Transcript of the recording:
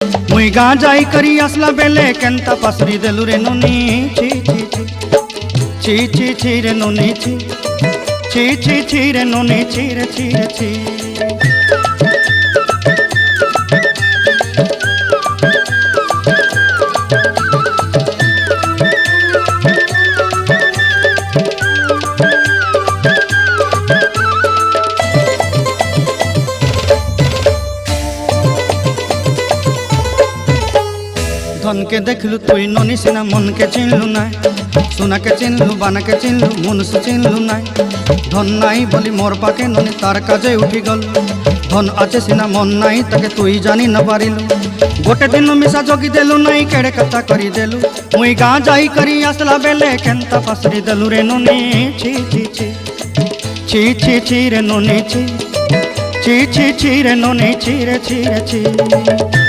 मुई गाँ जाई करी आसला बेले केंता पासरी देलु रे नुनी ची ची ची ची ची ची रे नुनी ची ची ची ची रे नुनी ची रे ची रे ची। धन के देखलु तुई ननी सिना मन के चिन्हलु ना सोना के चिन्हलु बाना के चिन्हलु मुनुष चिन्हलु ना धन नाई बोली मोर पाके ननी तार काजे उठी गल धन आचे सिना मन नाई ताके तुई जानी न पारिलु गोटे दिन मिसा जगी देलु नाई केड़े कथा करी देलु मुई गाँ जाई करी आसला बेले केंता पासरी देलु रे ननी ची ची ची ची ची ची रे ननी ची ची ची ची रे ननी ची रे ची रे ची।